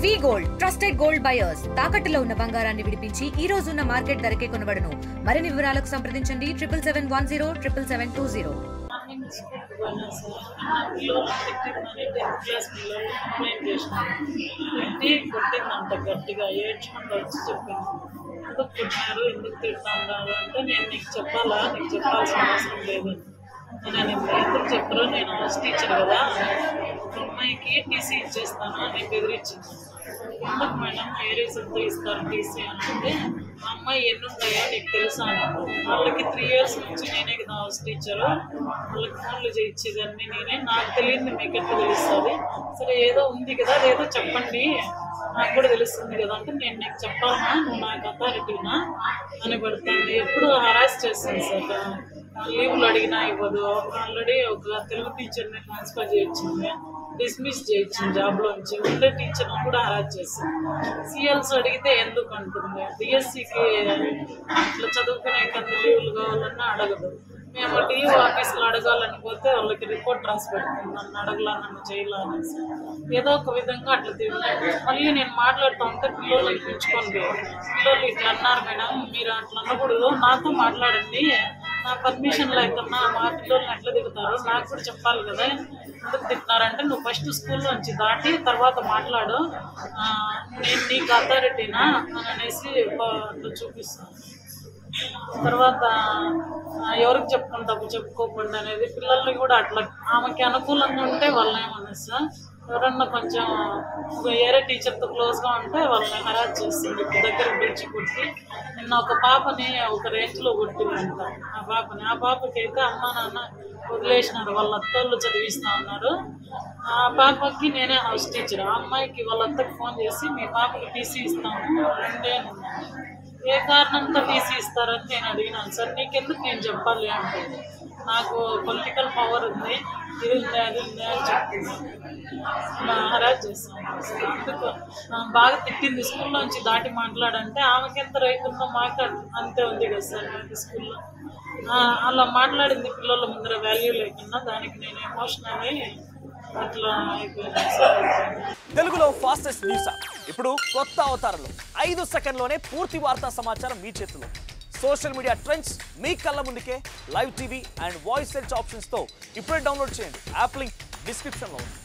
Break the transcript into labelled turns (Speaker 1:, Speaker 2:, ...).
Speaker 1: వి gold trusted gold buyers తాకట్టులో ఉన్న బంగారాన్ని విడిపించి ఈ రోజు ఉన్న మార్కెట్ ధరకే కొనబడును. మరిన్ని వివరాలకు సంప్రదించండి 7710772020.
Speaker 2: గట్టిగా ఏడ్చుకుంటూ వచ్చి చెప్పాను, ఎందుకు తిట్టినారు, ఎందుకు తిడతాను రాదు అంటే, నేను నీకు చెప్పాలా, నీకు చెప్పాల్సిన అవసరం లేదు. నేను ఎందుకు చెప్పరు, నేను హౌస్ టీచర్ కదా, ఒక అమ్మాయికి టీసీ ఇచ్చేస్తాను అని బెదిరించింది. ఎందుకు మేడం ఏ రీజన్తో ఇస్తారు టీసీ అని అంటే, ఆ అమ్మాయి ఎన్ని ఉంటాయో నీకు తెలుసా అని. వాళ్ళకి 3 years నుంచి నేనే కదా హౌస్ టీచరు, వాళ్ళకి ఫోన్లు చేయించేదాన్ని నేనే, నాకు తెలియదు మీకు ఎట్లా తెలుస్తుంది, సరే ఏదో ఉంది కదా అదేదో చెప్పండి నాకు కూడా తెలుస్తుంది కదా అంటే, నేను నీకు చెప్పాలన్నా నువ్వు నాకు అథారిటీనా అని పడుతుంది. ఎప్పుడు హరాస్ చేస్తాను సార్, లీవ్లు అడిగినా ఇవ్వదు. ఆల్రెడీ ఒక తెలుగు టీచర్ని ట్రాన్స్ఫర్ చేయించింది, డిస్మిస్ చేయించింది జాబ్లోంచి, ఉండే టీచర్ని కూడా హరాస్ చేస్తాను. సిఎల్స్ అడిగితే ఎందుకు అంటుంది, డిఎస్సికి అట్లా చదువుకునే కొన్ని లీవ్లు కావాలన్నా అడగదు. మేము టీఓ ఆఫీస్లో అడగాలని పోతే వాళ్ళకి రిపోర్ట్ రాసి పెడుతుంది, నన్ను అడగలా, నన్ను చేయాల అనేసి ఏదో ఒక విధంగా అట్లా తిరుగుతాయి. మళ్ళీ నేను మాట్లాడుతూ ఉంటే పిల్లల్ని పిలుచుకొని పిల్లలు ఇట్లా అన్నారు మేడం, మీరు అట్లా అన్నప్పుడు నాతో మాట్లాడండి, నా పర్మిషన్ లేకన్నా మా పిల్లల్ని ఎట్లా దిగుతారు నాకు కూడా చెప్పాలి కదా, ఎందుకు తిట్టినారంటే నువ్వు ఫస్ట్ స్కూల్ నుంచి దాటి తర్వాత మాట్లాడు, నేను నీకు అథారిటీనా అని అనేసి చూపిస్తాను. తర్వాత ఎవరికి చెప్పుకుంటావు చెప్పుకోకుండా అనేది పిల్లల్ని కూడా అట్లా ఆమెకి అనుకూలంగా ఉంటే వాళ్ళని ఏమనేస్తా, ఎవరన్నా కొంచెం వేరే టీచర్తో క్లోజ్గా ఉంటే వాళ్ళని హరాజ్ చేస్తుంది, దగ్గర పిలిచి కొట్టి. నిన్న ఒక పాపని ఒక రేంజ్లో కొట్టిందంట ఆ పాపకి అయితే అమ్మ నాన్న వదిలేసినారు, వాళ్ళ అత్తోళ్ళు చదివిస్తూ ఉన్నారు. ఆ పాపకి నేనే హౌస్ టీచర్, ఆ అమ్మాయికి వాళ్ళ అత్తకి ఫోన్ చేసి మీ పాపకి టీసీ ఇస్తాము అంటే, ఏ కారణంతో టీసీ ఇస్తారని నేను అడిగినాను. సార్ నీకెందుకు నేను చెప్పాలి అంటే, నాకు పొలిటికల్ పవర్ ఉంది, ఇది ఉంది అది ఉంది అని చెప్పింది. హరాజ్ చేస్తాను. అందుకు బాగా తిట్టింది, స్కూల్లోంచి దాటి మాట్లాడంటే ఆమెకి ఎంత రైట్ ఉందో మాకు అంతే ఉంది కదా సార్ నాకు స్కూల్లో. అలా మాట్లాడింది పిల్లల ముందర వాల్యూ లేకుండా, దానికి నేను ఎమోషనల్ అయ్యి అట్లా అయిపోయింది సార్.
Speaker 3: తెలుగులో ఫాస్టెస్ట్ న్యూస్ యాప్ ఇప్పుడు కొత్త అవతారంలో 5 సెకండ్లోనే పూర్తి వార్తా సమాచారం మీ చేతిలో. సోషల్ మీడియా ట్రెండ్స్ మీ కళ్ళ ముందుకే live TV and voice search ఆప్షన్స్తో ఇప్పుడే డౌన్లోడ్ చేయండి. యాప్ లింక్ డిస్క్రిప్షన్లో ఉంది.